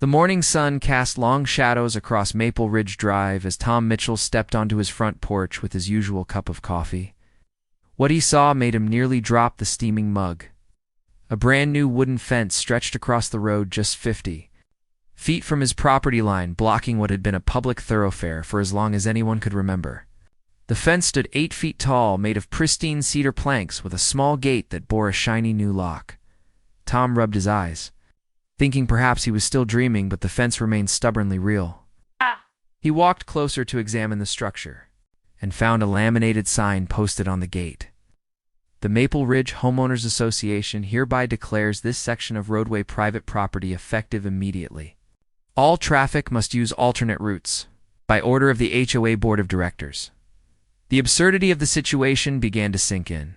The morning sun cast long shadows across Maple Ridge Drive as Tom Mitchell stepped onto his front porch with his usual cup of coffee. What he saw made him nearly drop the steaming mug. A brand-new wooden fence stretched across the road just 50 feet from his property line, blocking what had been a public thoroughfare for as long as anyone could remember. The fence stood 8 feet tall, made of pristine cedar planks with a small gate that bore a shiny new lock. Tom rubbed his eyes, thinking perhaps he was still dreaming, but the fence remained stubbornly real. He walked closer to examine the structure and found a laminated sign posted on the gate. The Maple Ridge Homeowners Association hereby declares this section of roadway private property effective immediately. All traffic must use alternate routes, by order of the HOA Board of Directors. The absurdity of the situation began to sink in.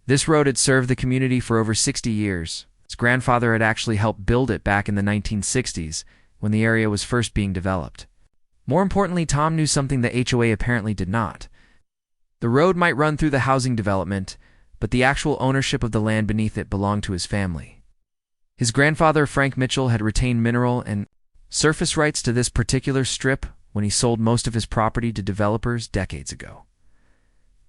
This road had served the community for over 60 years. His grandfather had actually helped build it back in the 1960s, when the area was first being developed. More importantly, Tom knew something the HOA apparently did not. The road might run through the housing development, but the actual ownership of the land beneath it belonged to his family. His grandfather, Frank Mitchell, had retained mineral and surface rights to this particular strip when he sold most of his property to developers decades ago.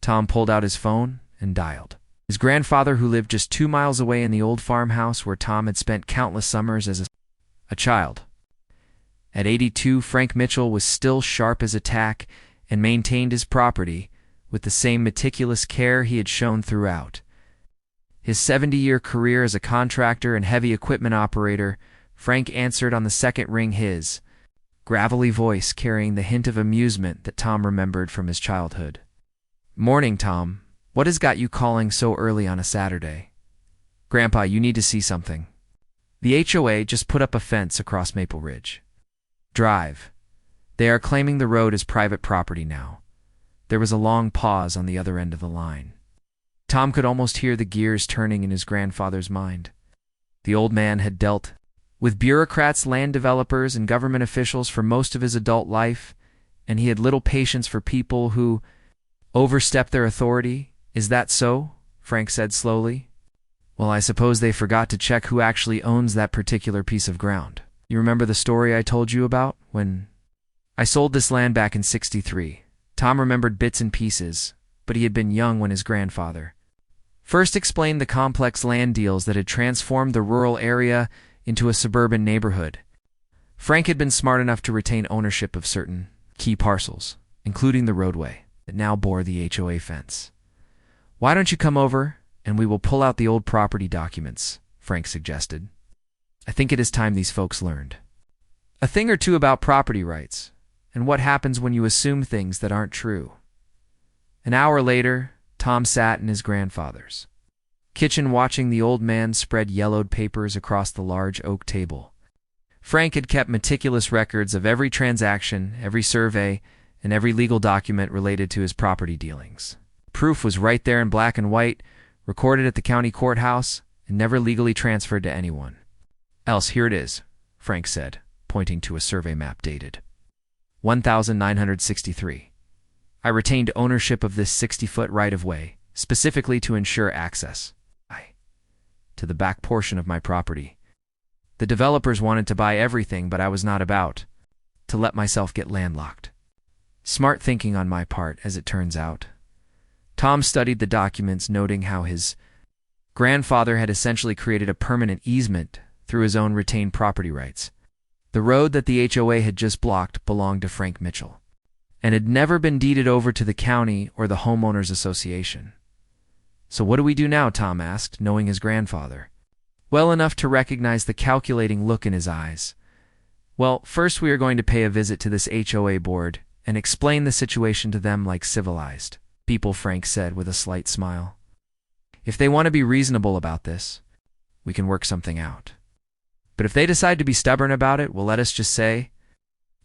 Tom pulled out his phone and dialed. His grandfather, who lived just 2 miles away in the old farmhouse where Tom had spent countless summers as a child. At 82, Frank Mitchell was still sharp as a tack and maintained his property with the same meticulous care he had shown throughout. His 70-year career as a contractor and heavy equipment operator, Frank answered on the second ring, his gravelly voice carrying the hint of amusement that Tom remembered from his childhood. "Morning, Tom. What has got you calling so early on a Saturday?" "Grandpa, you need to see something. The HOA just put up a fence across Maple Ridge Drive. They are claiming the road as private property now." There was a long pause on the other end of the line. Tom could almost hear the gears turning in his grandfather's mind. The old man had dealt with bureaucrats, land developers, and government officials for most of his adult life, and he had little patience for people who overstepped their authority. "Is that so?" Frank said slowly. "Well, I suppose they forgot to check who actually owns that particular piece of ground. You remember the story I told you about when I sold this land back in '63? Tom remembered bits and pieces, but he had been young when his grandfather first explained the complex land deals that had transformed the rural area into a suburban neighborhood. Frank had been smart enough to retain ownership of certain key parcels, including the roadway that now bore the HOA fence. "Why don't you come over and we will pull out the old property documents," Frank suggested. "I think it is time these folks learned a thing or two about property rights and what happens when you assume things that aren't true." An hour later, Tom sat in his grandfather's kitchen watching the old man spread yellowed papers across the large oak table. Frank had kept meticulous records of every transaction, every survey, and every legal document related to his property dealings. Proof was right there in black and white, recorded at the county courthouse, and never legally transferred to anyone else. "Here it is," Frank said, pointing to a survey map dated 1963. "I retained ownership of this 60-foot right-of-way, specifically to ensure access to the back portion of my property. The developers wanted to buy everything, but I was not about to let myself get landlocked. Smart thinking on my part, as it turns out." Tom studied the documents, noting how his grandfather had essentially created a permanent easement through his own retained property rights. The road that the HOA had just blocked belonged to Frank Mitchell and had never been deeded over to the county or the homeowners association. "So what do we do now?" Tom asked, knowing his grandfather well enough to recognize the calculating look in his eyes. "Well, first we are going to pay a visit to this HOA board and explain the situation to them like civilized people," Frank said with a slight smile. "If they want to be reasonable about this, we can work something out. But if they decide to be stubborn about it, well, let us just say,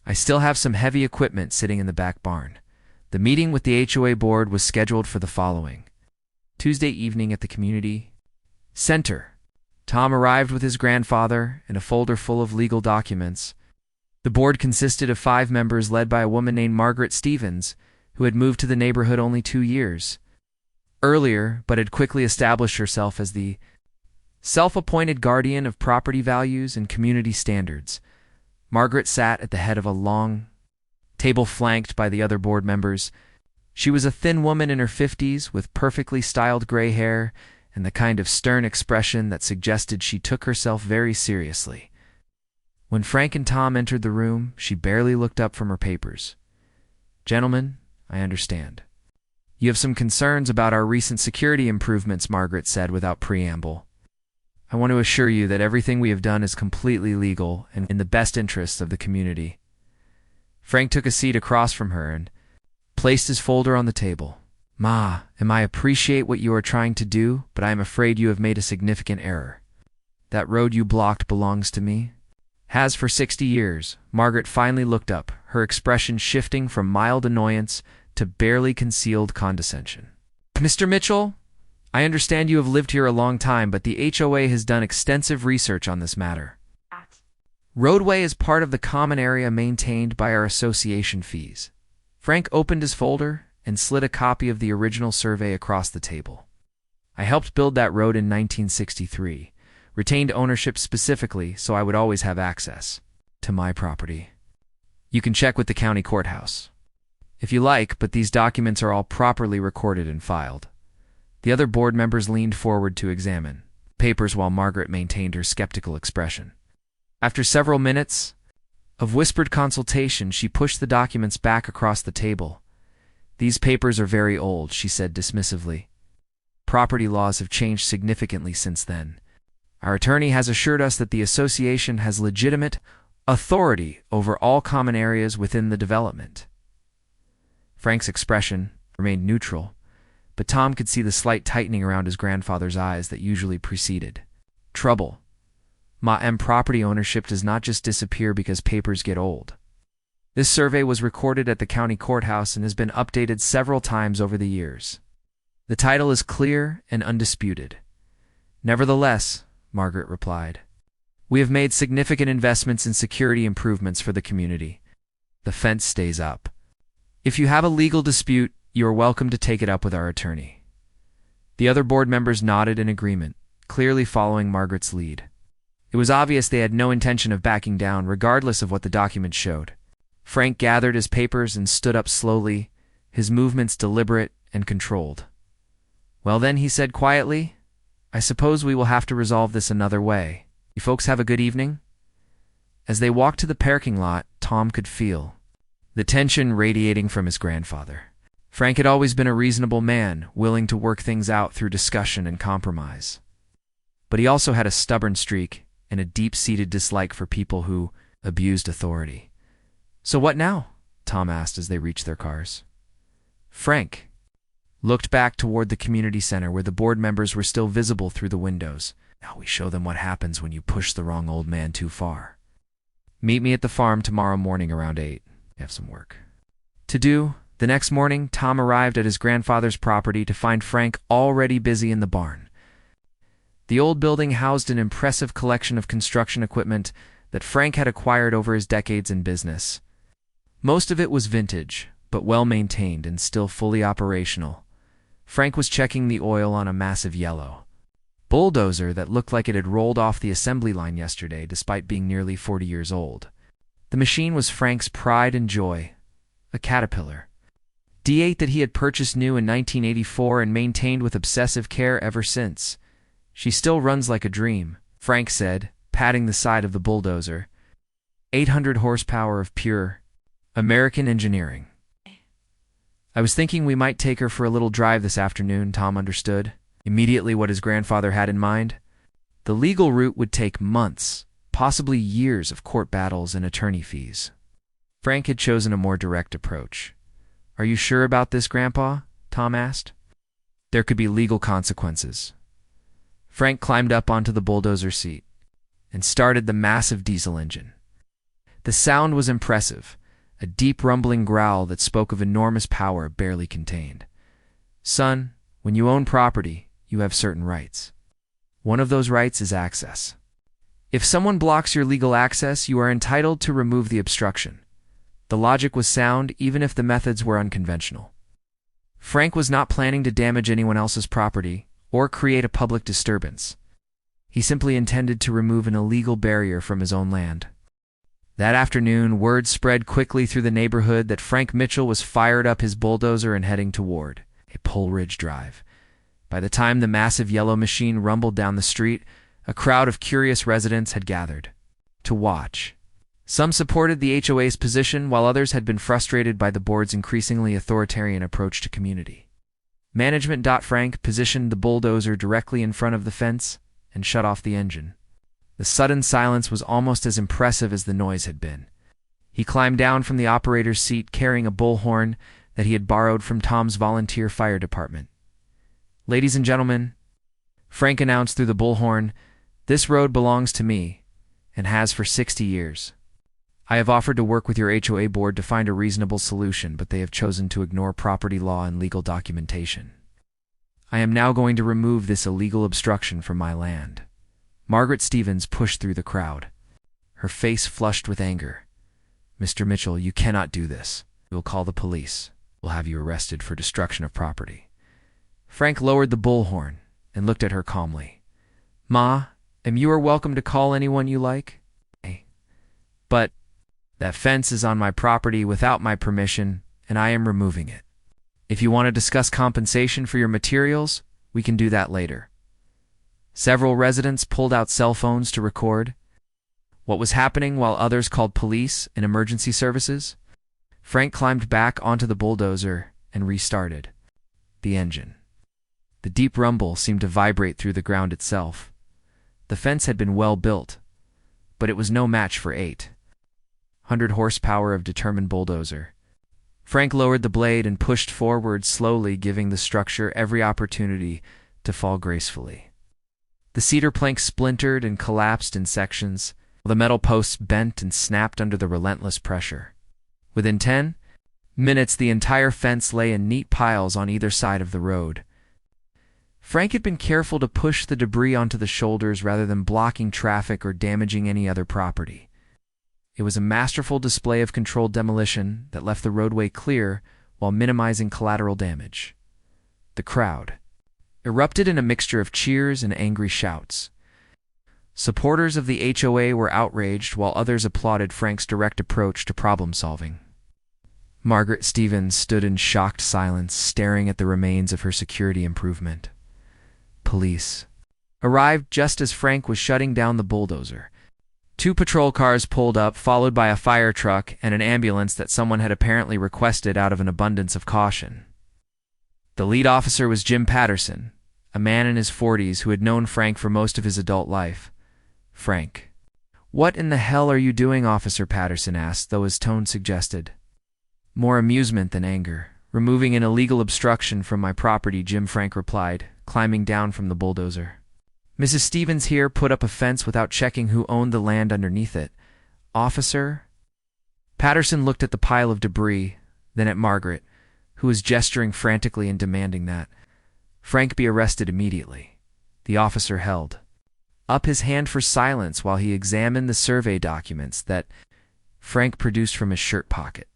I still have some heavy equipment sitting in the back barn." The meeting with the HOA board was scheduled for the following Tuesday evening at the community center. Tom arrived with his grandfather and a folder full of legal documents. The board consisted of 5 members led by a woman named Margaret Stevens, who had moved to the neighborhood only 2 years earlier, but had quickly established herself as the self-appointed guardian of property values and community standards. Margaret sat at the head of a long table flanked by the other board members. She was a thin woman in her 50s with perfectly styled gray hair and the kind of stern expression that suggested she took herself very seriously. When Frank and Tom entered the room, she barely looked up from her papers. "Gentlemen, I understand. You have some concerns about our recent security improvements," Margaret said without preamble. "I want to assure you that everything we have done is completely legal and in the best interests of the community." Frank took a seat across from her and placed his folder on the table. "Ma, I appreciate what you are trying to do, but I am afraid you have made a significant error. That road you blocked belongs to me. Has for 60 years. Margaret finally looked up, her expression shifting from mild annoyance to barely concealed condescension. "Mr. Mitchell, I understand you have lived here a long time, but the HOA has done extensive research on this matter. Roadway is part of the common area maintained by our association fees." Frank opened his folder and slid a copy of the original survey across the table. "I helped build that road in 1963, retained ownership specifically so I would always have access to my property. You can check with the county courthouse if you like, but these documents are all properly recorded and filed." The other board members leaned forward to examine papers while Margaret maintained her skeptical expression. After several minutes of whispered consultation, she pushed the documents back across the table. "These papers are very old," she said dismissively. "Property laws have changed significantly since then. Our attorney has assured us that the association has legitimate authority over all common areas within the development." Frank's expression remained neutral, but Tom could see the slight tightening around his grandfather's eyes that usually preceded trouble. Property ownership does not just disappear because papers get old. This survey was recorded at the county courthouse and has been updated several times over the years. The title is clear and undisputed. "Nevertheless," Margaret replied, "we have made significant investments in security improvements for the community. The fence stays up. If you have a legal dispute, you are welcome to take it up with our attorney." The other board members nodded in agreement, clearly following Margaret's lead. It was obvious they had no intention of backing down, regardless of what the document showed. Frank gathered his papers and stood up slowly, his movements deliberate and controlled. "Well then," he said quietly, "I suppose we will have to resolve this another way. You folks have a good evening?" As they walked to the parking lot, Tom could feel the tension radiating from his grandfather. Frank had always been a reasonable man, willing to work things out through discussion and compromise. But he also had a stubborn streak and a deep-seated dislike for people who abused authority. "So what now?" Tom asked as they reached their cars. Frank looked back toward the community center where the board members were still visible through the windows. "Now we show them what happens when you push the wrong old man too far. Meet me at the farm tomorrow morning around 8. I have some work to do." The next morning, Tom arrived at his grandfather's property to find Frank already busy in the barn. The old building housed an impressive collection of construction equipment that Frank had acquired over his decades in business. Most of it was vintage, but well-maintained and still fully operational. Frank was checking the oil on a massive yellow bulldozer that looked like it had rolled off the assembly line yesterday despite being nearly 40 years old. The machine was Frank's pride and joy, a Caterpillar D8 that he had purchased new in 1984 and maintained with obsessive care ever since. "She still runs like a dream," Frank said, patting the side of the bulldozer. 800 horsepower of pure American engineering. "I was thinking we might take her for a little drive this afternoon," Tom understood immediately what his grandfather had in mind. The legal route would take months, possibly years of court battles and attorney fees. Frank had chosen a more direct approach. "Are you sure about this, Grandpa?" Tom asked. "There could be legal consequences." Frank climbed up onto the bulldozer seat and started the massive diesel engine. The sound was impressive, a deep rumbling growl that spoke of enormous power barely contained. "Son, when you own property, you have certain rights. One of those rights is access. If someone blocks your legal access, you are entitled to remove the obstruction." The logic was sound, even if the methods were unconventional. Frank was not planning to damage anyone else's property or create a public disturbance. He simply intended to remove an illegal barrier from his own land. That afternoon, word spread quickly through the neighborhood that Frank Mitchell was fired up his bulldozer and heading toward a Pole Ridge drive. By the time the massive yellow machine rumbled down the street, a crowd of curious residents had gathered to watch. Some supported the HOA's position, while others had been frustrated by the board's increasingly authoritarian approach to community. Management. Frank positioned the bulldozer directly in front of the fence and shut off the engine. The sudden silence was almost as impressive as the noise had been. He climbed down from the operator's seat carrying a bullhorn that he had borrowed from Tom's volunteer fire department. "Ladies and gentlemen," Frank announced through the bullhorn, "this road belongs to me and has for 60 years. I have offered to work with your HOA board to find a reasonable solution, but they have chosen to ignore property law and legal documentation. I am now going to remove this illegal obstruction from my land." Margaret Stevens pushed through the crowd, her face flushed with anger. "Mr. Mitchell, you cannot do this. We will call the police. We'll have you arrested for destruction of property." Frank lowered the bullhorn and looked at her calmly. "Ma, you are welcome to call anyone you like. But that fence is on my property without my permission, and I am removing it. If you want to discuss compensation for your materials, we can do that later." Several residents pulled out cell phones to record what was happening while others called police and emergency services. Frank climbed back onto the bulldozer and restarted the engine. The deep rumble seemed to vibrate through the ground itself. The fence had been well built, but it was no match for 800 horsepower of determined bulldozer. Frank lowered the blade and pushed forward slowly, giving the structure every opportunity to fall gracefully. The cedar planks splintered and collapsed in sections, while the metal posts bent and snapped under the relentless pressure. Within 10 minutes, the entire fence lay in neat piles on either side of the road. Frank had been careful to push the debris onto the shoulders rather than blocking traffic or damaging any other property. It was a masterful display of controlled demolition that left the roadway clear while minimizing collateral damage. The crowd erupted in a mixture of cheers and angry shouts. Supporters of the HOA were outraged, while others applauded Frank's direct approach to problem-solving. Margaret Stevens stood in shocked silence, staring at the remains of her security improvement. Police arrived just as Frank was shutting down the bulldozer. 2 patrol cars pulled up, followed by a fire truck and an ambulance that someone had apparently requested out of an abundance of caution. The lead officer was Jim Patterson, a man in his 40s who had known Frank for most of his adult life. "Frank, what in the hell are you doing?" Officer Patterson asked, though his tone suggested more amusement than anger. "Removing an illegal obstruction from my property," Jim Frank replied, climbing down from the bulldozer. "Mrs. Stevens here put up a fence without checking who owned the land underneath it. Officer?" Patterson looked at the pile of debris, then at Margaret, who was gesturing frantically and demanding that Frank be arrested immediately. The officer held up his hand for silence while he examined the survey documents that Frank produced from his shirt pocket.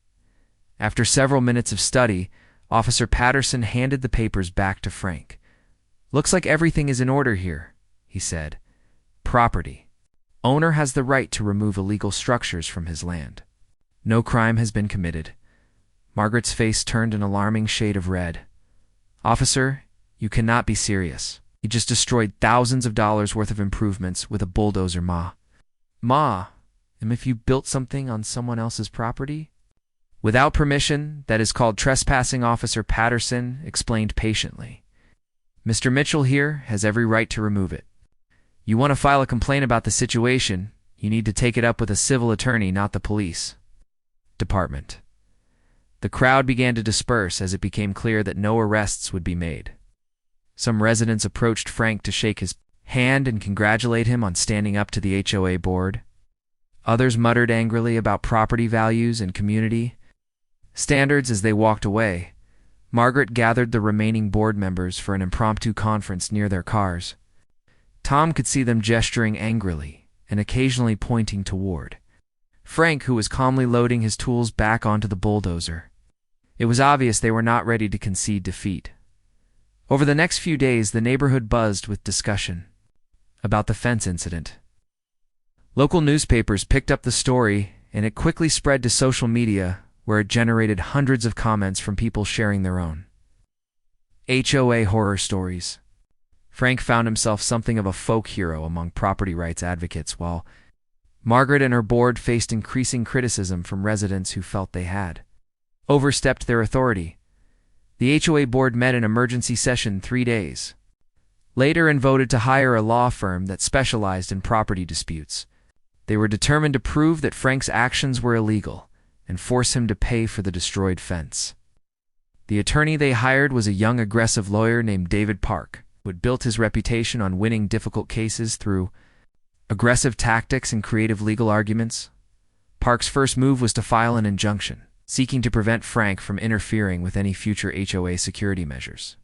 After several minutes of study, Officer Patterson handed the papers back to Frank. "Looks like everything is in order here," he said. "Property. Owner has the right to remove illegal structures from his land. No crime has been committed." Margaret's face turned an alarming shade of red. "Officer, you cannot be serious. You just destroyed thousands of dollars worth of improvements with a bulldozer, Ma." "Ma, and if you built something on someone else's property?" "Without permission, that is called trespassing," Officer Patterson explained patiently. "Mr. Mitchell here has every right to remove it. You want to file a complaint about the situation, you need to take it up with a civil attorney, not the police department." The crowd began to disperse as it became clear that no arrests would be made. Some residents approached Frank to shake his hand and congratulate him on standing up to the HOA board. Others muttered angrily about property values and community standards as they walked away. Margaret gathered the remaining board members for an impromptu conference near their cars. Tom could see them gesturing angrily and occasionally pointing toward Frank, who was calmly loading his tools back onto the bulldozer. It was obvious they were not ready to concede defeat. Over the next few days, the neighborhood buzzed with discussion about the fence incident. Local newspapers picked up the story, and it quickly spread to social media, where it generated hundreds of comments from people sharing their own HOA horror stories. Frank found himself something of a folk hero among property rights advocates, while Margaret and her board faced increasing criticism from residents who felt they had overstepped their authority. The HOA board met in emergency session 3 days later and voted to hire a law firm that specialized in property disputes. They were determined to prove that Frank's actions were illegal and force him to pay for the destroyed fence. The attorney they hired was a young, aggressive lawyer named David Park, who had built his reputation on winning difficult cases through aggressive tactics and creative legal arguments. Park's first move was to file an injunction, seeking to prevent Frank from interfering with any future HOA security measures.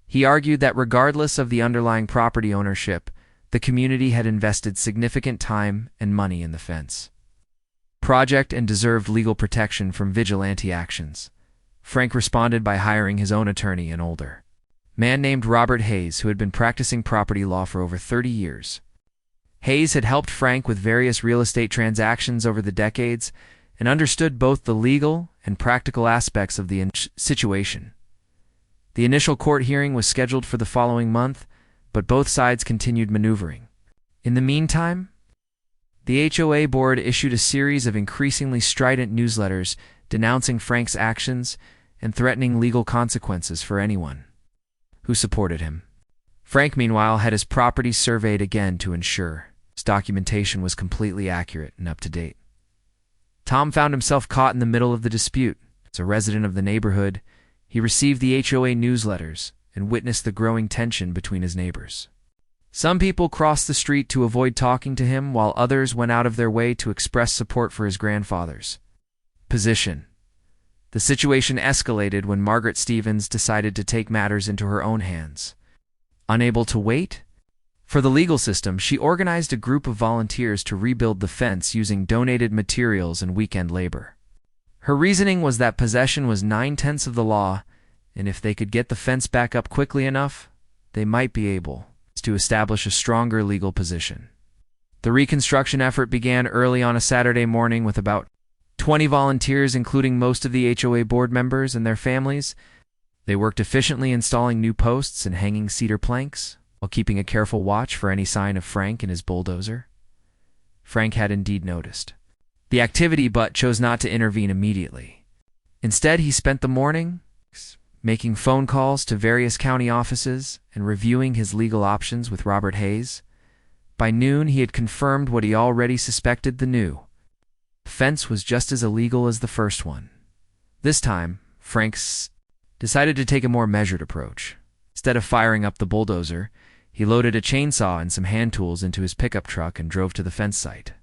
He argued that regardless of the underlying property ownership, the community had invested significant time and money in the fence project and deserved legal protection from vigilante actions. Frank responded by hiring his own attorney, an older man named Robert Hayes, who had been practicing property law for over 30 years. Hayes had helped Frank with various real estate transactions over the decades and understood both the legal and practical aspects of the situation. The initial court hearing was scheduled for the following month, but both sides continued maneuvering. In the meantime, the HOA board issued a series of increasingly strident newsletters denouncing Frank's actions and threatening legal consequences for anyone who supported him. Frank, meanwhile, had his property surveyed again to ensure his documentation was completely accurate and up to date. Tom found himself caught in the middle of the dispute. As a resident of the neighborhood, he received the HOA newsletters and witnessed the growing tension between his neighbors. Some people crossed the street to avoid talking to him, while others went out of their way to express support for his grandfather's position. The situation escalated when Margaret Stevens decided to take matters into her own hands. Unable to wait for the legal system, she organized a group of volunteers to rebuild the fence using donated materials and weekend labor. Her reasoning was that possession was 9/10 of the law, and if they could get the fence back up quickly enough, they might be able to establish a stronger legal position. The reconstruction effort began early on a Saturday morning with about 20 volunteers, including most of the HOA board members and their families. They worked efficiently, installing new posts and hanging cedar planks, while keeping a careful watch for any sign of Frank and his bulldozer. Frank had indeed noticed the activity but chose not to intervene immediately. Instead, he spent the morning making phone calls to various county offices and reviewing his legal options with Robert Hayes. By noon, he had confirmed what he already suspected: the new fence was just as illegal as the first one. This time, Frank decided to take a more measured approach. Instead of firing up the bulldozer, he loaded a chainsaw and some hand tools into his pickup truck and drove to the fence site.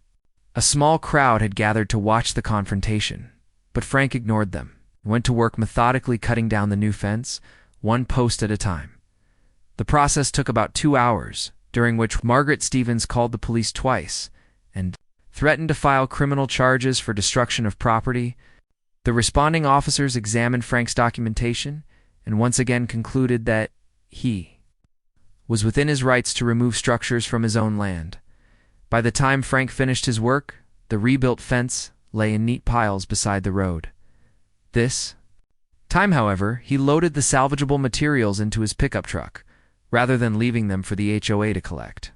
A small crowd had gathered to watch the confrontation, but Frank ignored them and went to work methodically cutting down the new fence, one post at a time. The process took about 2 hours, during which Margaret Stevens called the police twice and threatened to file criminal charges for destruction of property. The responding officers examined Frank's documentation and once again concluded that he was within his rights to remove structures from his own land. By the time Frank finished his work, the rebuilt fence lay in neat piles beside the road. This time, however, he loaded the salvageable materials into his pickup truck, rather than leaving them for the HOA to collect.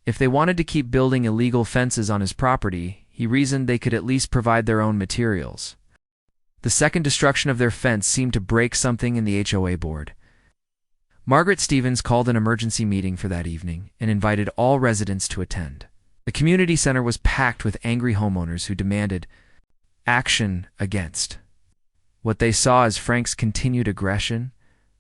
If they wanted to keep building illegal fences on his property, he reasoned they could at least provide their own materials. The second destruction of their fence seemed to break something in the HOA board. Margaret Stevens called an emergency meeting for that evening and invited all residents to attend. The community center was packed with angry homeowners who demanded action against what they saw as Frank's continued aggression.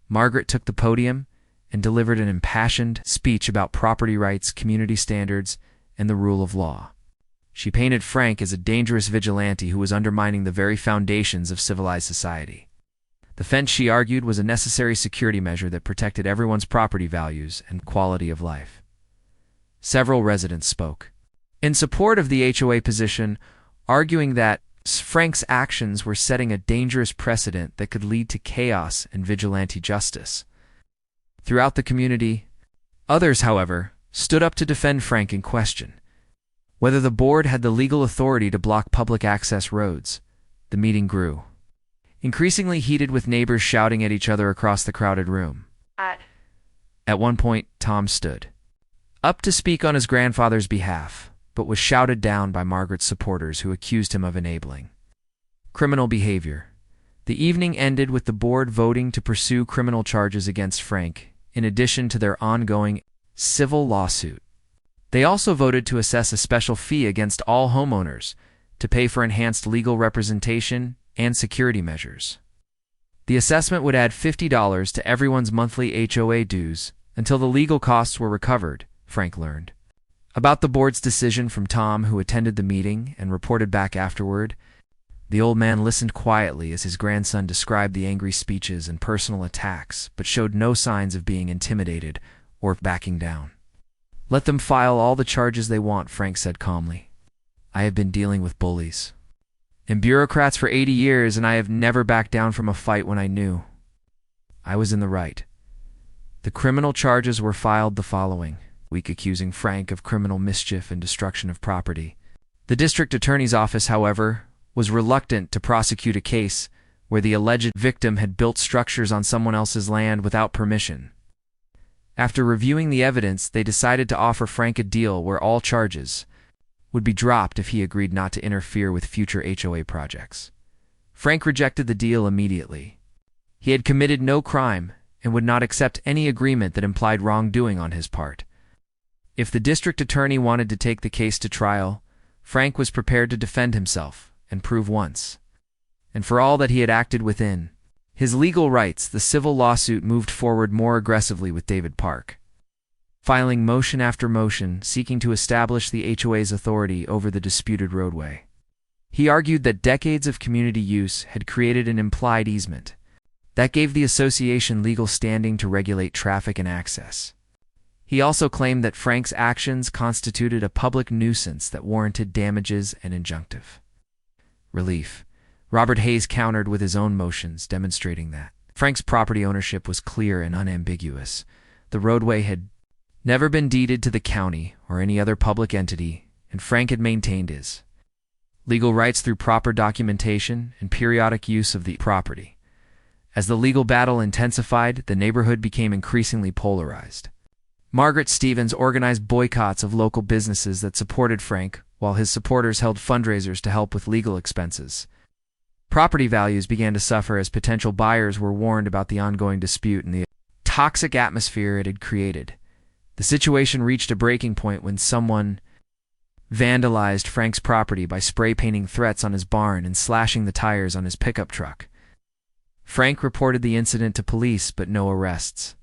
Margaret took the podium and delivered an impassioned speech about property rights, community standards, and the rule of law. She painted Frank as a dangerous vigilante who was undermining the very foundations of civilized society. The fence, she argued, was a necessary security measure that protected everyone's property values and quality of life. Several residents spoke in support of the HOA position, arguing that Frank's actions were setting a dangerous precedent that could lead to chaos and vigilante justice throughout the community. Others, however, stood up to defend Frank and question whether the board had the legal authority to block public access roads. The meeting grew, increasingly heated with neighbors shouting at each other across the crowded room. At one point, Tom stood up to speak on his grandfather's behalf, but was shouted down by Margaret's supporters who accused him of enabling criminal behavior. The evening ended with the board voting to pursue criminal charges against Frank, in addition to their ongoing civil lawsuit. They also voted to assess a special fee against all homeowners to pay for enhanced legal representation and security measures. The assessment would add $50 to everyone's monthly HOA dues until the legal costs were recovered, Frank learned about the board's decision from Tom, who attended the meeting and reported back afterward. The old man listened quietly as his grandson described the angry speeches and personal attacks, but showed no signs of being intimidated or backing down. "Let them file all the charges they want," Frank said calmly. "I have been dealing with bullies and bureaucrats for 80 years, and I have never backed down from a fight when I knew I was in the right." The criminal charges were filed the following week, accusing Frank of criminal mischief and destruction of property. The district attorney's office, however, was reluctant to prosecute a case where the alleged victim had built structures on someone else's land without permission. After reviewing the evidence, they decided to offer Frank a deal where all charges would be dropped if he agreed not to interfere with future HOA projects. Frank rejected the deal immediately. He had committed no crime and would not accept any agreement that implied wrongdoing on his part. If the district attorney wanted to take the case to trial, Frank was prepared to defend himself and prove once and for all that he had acted within his legal rights. The civil lawsuit moved forward more aggressively, with David Park filing motion after motion seeking to establish the HOA's authority over the disputed roadway. He argued that decades of community use had created an implied easement that gave the association legal standing to regulate traffic and access. He also claimed that Frank's actions constituted a public nuisance that warranted damages and injunctive relief. Robert Hayes countered with his own motions, demonstrating that Frank's property ownership was clear and unambiguous. The roadway had never been deeded to the county or any other public entity, and Frank had maintained his legal rights through proper documentation and periodic use of the property. As the legal battle intensified, the neighborhood became increasingly polarized. Margaret Stevens organized boycotts of local businesses that supported Frank, while his supporters held fundraisers to help with legal expenses. Property values began to suffer as potential buyers were warned about the ongoing dispute and the toxic atmosphere it had created. The situation reached a breaking point when someone vandalized Frank's property by spray painting threats on his barn and slashing the tires on his pickup truck. Frank reported the incident to police, but no arrests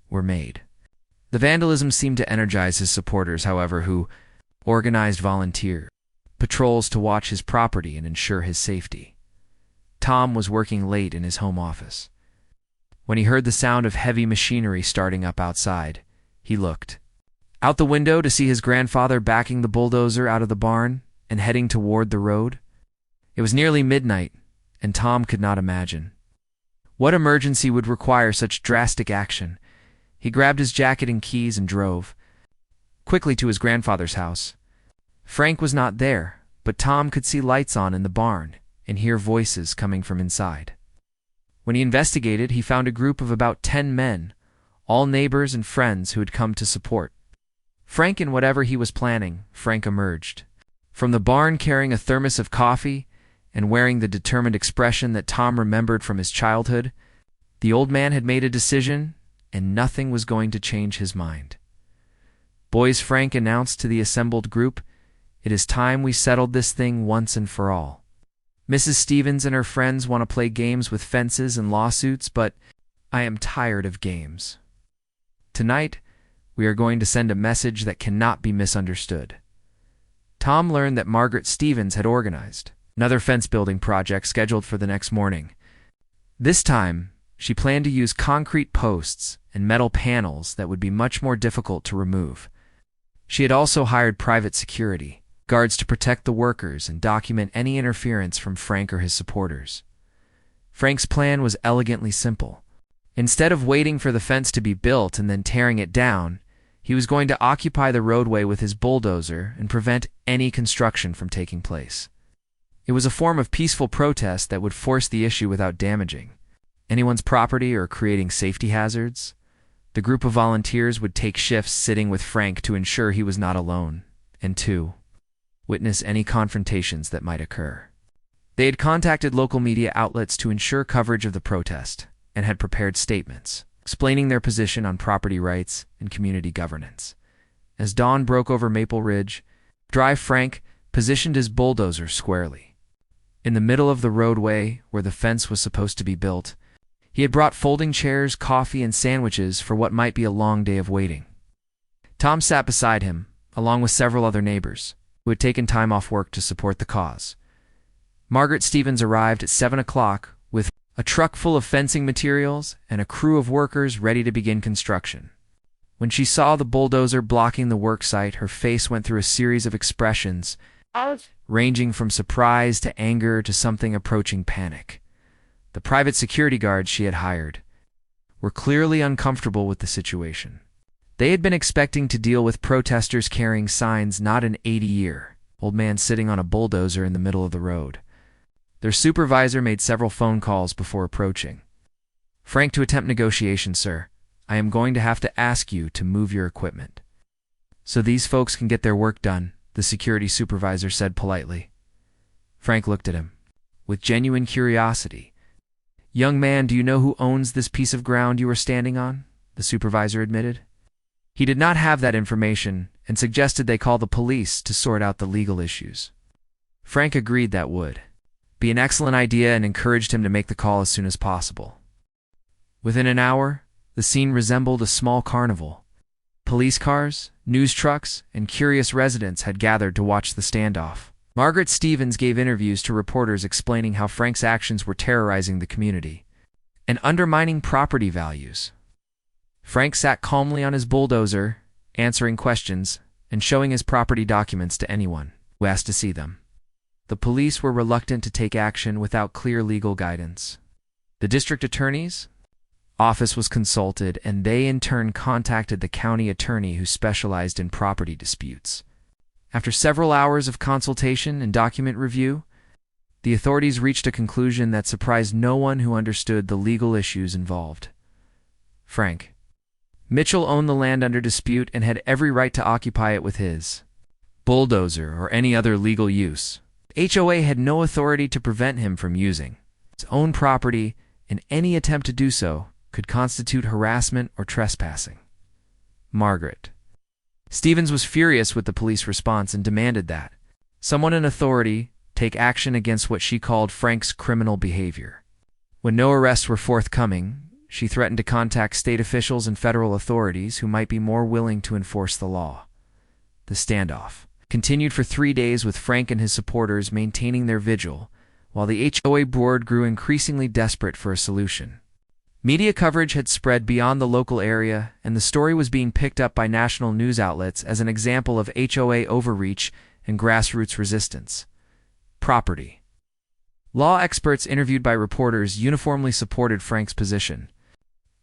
were made. The vandalism seemed to energize his supporters, however, who organized volunteer patrols to watch his property and ensure his safety. Tom was working late in his home office when he heard the sound of heavy machinery starting up outside. He looked out the window to see his grandfather backing the bulldozer out of the barn and heading toward the road. It was nearly midnight, and Tom could not imagine what emergency would require such drastic action. He grabbed his jacket and keys and drove quickly to his grandfather's house. Frank was not there, but Tom could see lights on in the barn and hear voices coming from inside. When he investigated, he found a group of about 10 men, all neighbors and friends who had come to support Frank in whatever he was planning. Frank emerged from the barn carrying a thermos of coffee and wearing the determined expression that Tom remembered from his childhood. The old man had made a decision, and nothing was going to change his mind. "Boys," Frank announced to the assembled group, "it is time we settled this thing once and for all. Mrs. Stevens and her friends want to play games with fences and lawsuits, but I am tired of games. Tonight, we are going to send a message that cannot be misunderstood." Tom learned that Margaret Stevens had organized another fence-building project scheduled for the next morning. This time, she planned to use concrete posts and metal panels that would be much more difficult to remove. She had also hired private security guards to protect the workers and document any interference from Frank or his supporters. Frank's plan was elegantly simple. Instead of waiting for the fence to be built and then tearing it down, He was going to occupy the roadway with his bulldozer and prevent any construction from taking place. It was a form of peaceful protest that would force the issue without damaging anyone's property or creating safety hazards. The group of volunteers would take shifts sitting with Frank to ensure he was not alone, and to witness any confrontations that might occur. They had contacted local media outlets to ensure coverage of the protest and had prepared statements explaining their position on property rights and community governance. As dawn broke over Maple Ridge Drive, Frank positioned his bulldozer squarely in the middle of the roadway where the fence was supposed to be built. He had brought folding chairs, coffee, and sandwiches for what might be a long day of waiting. Tom sat beside him, along with several other neighbors who had taken time off work to support the cause. Margaret Stevens arrived at 7 o'clock with a truck full of fencing materials and a crew of workers ready to begin construction. When she saw the bulldozer blocking the work site, her face went through a series of expressions, ranging from surprise to anger to something approaching panic. The private security guards she had hired were clearly uncomfortable with the situation. They had been expecting to deal with protesters carrying signs, not an 80-year-old man sitting on a bulldozer in the middle of the road. Their supervisor made several phone calls before approaching. "Frank, to attempt negotiation, sir. I am going to have to ask you to move your equipment so these folks can get their work done," the security supervisor said politely. Frank looked at him with genuine curiosity. "Young man, do you know who owns this piece of ground you are standing on?" the supervisor admitted. He did not have that information and suggested they call the police to sort out the legal issues. Frank agreed that would be an excellent idea and encouraged him to make the call as soon as possible. Within an hour, the scene resembled a small carnival. Police cars, news trucks, and curious residents had gathered to watch the standoff. Margaret Stevens gave interviews to reporters explaining how Frank's actions were terrorizing the community and undermining property values. Frank sat calmly on his bulldozer, answering questions and showing his property documents to anyone who asked to see them. The police were reluctant to take action without clear legal guidance. The district attorney's office was consulted, and they in turn contacted the county attorney who specialized in property disputes. After several hours of consultation and document review, the authorities reached a conclusion that surprised no one who understood the legal issues involved. Frank Mitchell owned the land under dispute and had every right to occupy it with his bulldozer or any other legal use. HOA had no authority to prevent him from using his own property, and any attempt to do so could constitute harassment or trespassing. Margaret Stevens was furious with the police response and demanded that someone in authority take action against what she called Frank's criminal behavior. When no arrests were forthcoming, she threatened to contact state officials and federal authorities who might be more willing to enforce the law. The standoff continued for 3 days, with Frank and his supporters maintaining their vigil, while the HOA board grew increasingly desperate for a solution. Media coverage had spread beyond the local area, and the story was being picked up by national news outlets as an example of HOA overreach and grassroots resistance. Property law experts interviewed by reporters uniformly supported Frank's position,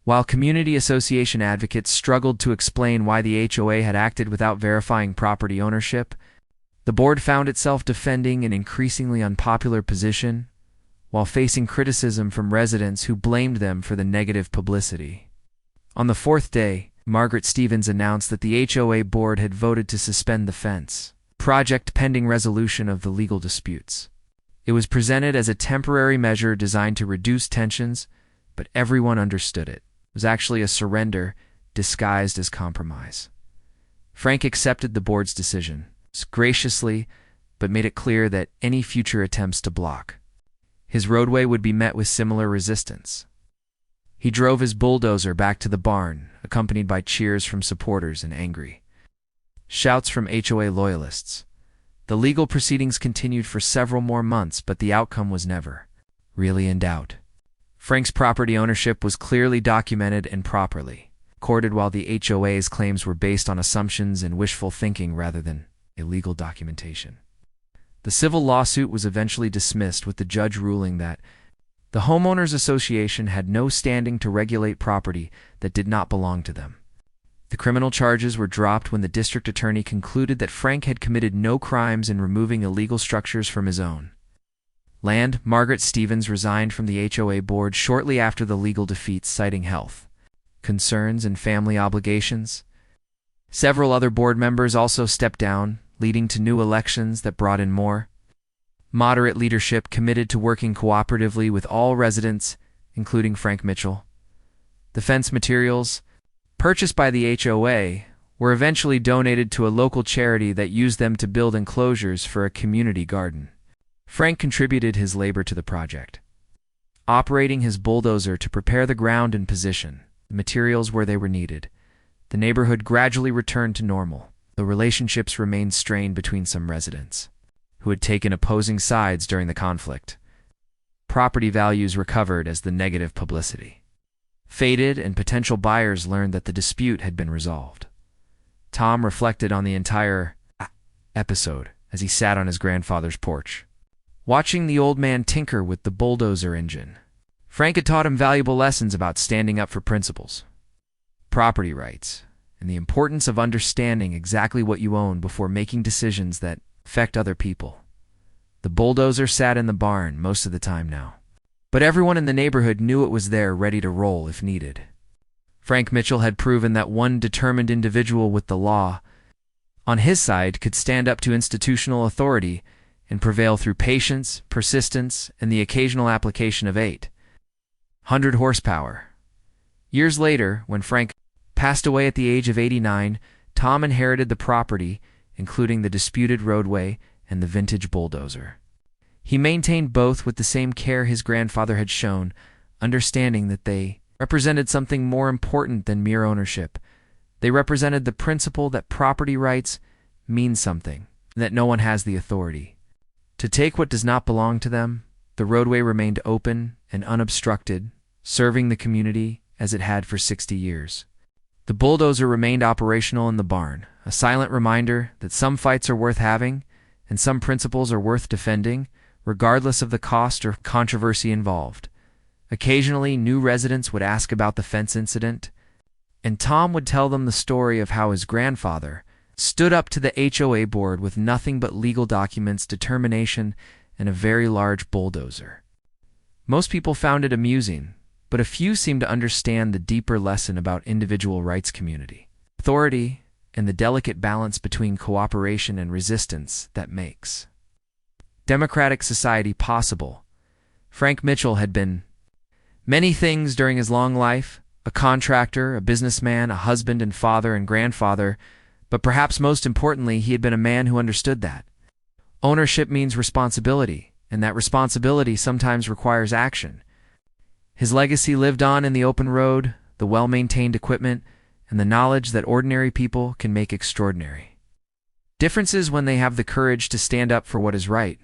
while community association advocates struggled to explain why the HOA had acted without verifying property ownership. The board found itself defending an increasingly unpopular position, while facing criticism from residents who blamed them for the negative publicity. On the 4th day, Margaret Stevens announced that the HOA board had voted to suspend the fence project pending resolution of the legal disputes. It was presented as a temporary measure designed to reduce tensions, but everyone understood it was actually a surrender disguised as compromise. Frank accepted the board's decision graciously, but made it clear that any future attempts to block his roadway would be met with similar resistance. He drove his bulldozer back to the barn, accompanied by cheers from supporters and angry shouts from HOA loyalists. The legal proceedings continued for several more months, but the outcome was never really in doubt. Frank's property ownership was clearly documented and properly recorded, while the HOA's claims were based on assumptions and wishful thinking rather than illegal documentation. The civil lawsuit was eventually dismissed, with the judge ruling that the homeowners association had no standing to regulate property that did not belong to them. The criminal charges were dropped when the district attorney concluded that Frank had committed no crimes in removing illegal structures from his own land. Margaret Stevens resigned from the HOA board shortly after the legal defeats, citing health concerns and family obligations. Several other board members also stepped down, leading to new elections that brought in more moderate leadership committed to working cooperatively with all residents, including Frank Mitchell. The fence materials, purchased by the HOA, were eventually donated to a local charity that used them to build enclosures for a community garden. Frank contributed his labor to the project, operating his bulldozer to prepare the ground and position the materials where they were needed. The neighborhood gradually returned to normal, though relationships remained strained between some residents who had taken opposing sides during the conflict. Property values recovered as the negative publicity faded and potential buyers learned that the dispute had been resolved. Tom reflected on the entire episode as he sat on his grandfather's porch, watching the old man tinker with the bulldozer engine. Frank had taught him valuable lessons about standing up for principles, property rights, and the importance of understanding exactly what you own before making decisions that affect other people. The bulldozer sat in the barn most of the time now, but everyone in the neighborhood knew it was there ready to roll if needed. Frank Mitchell had proven that one determined individual with the law on his side could stand up to institutional authority and prevail through patience, persistence, and the occasional application of 800 horsepower. Years later, when Frank passed away at the age of 89, Tom inherited the property, including the disputed roadway and the vintage bulldozer. He maintained both with the same care his grandfather had shown, understanding that they represented something more important than mere ownership. They represented the principle that property rights mean something, and that no one has the authority to take what does not belong to them. The roadway remained open and unobstructed, serving the community as it had for 60 years. The bulldozer remained operational in the barn, a silent reminder that some fights are worth having and some principles are worth defending, regardless of the cost or controversy involved. Occasionally, new residents would ask about the fence incident, and Tom would tell them the story of how his grandfather stood up to the HOA board with nothing but legal documents, determination, and a very large bulldozer. Most people found it amusing, but a few seemed to understand the deeper lesson about individual rights, community authority, and the delicate balance between cooperation and resistance that makes democratic society possible. Frank Mitchell had been many things during his long life: a contractor, a businessman, a husband and father and grandfather, but perhaps most importantly, he had been a man who understood that ownership means responsibility, and that responsibility sometimes requires action. His legacy lived on in the open road, the well-maintained equipment, and the knowledge that ordinary people can make extraordinary differences when they have the courage to stand up for what is right.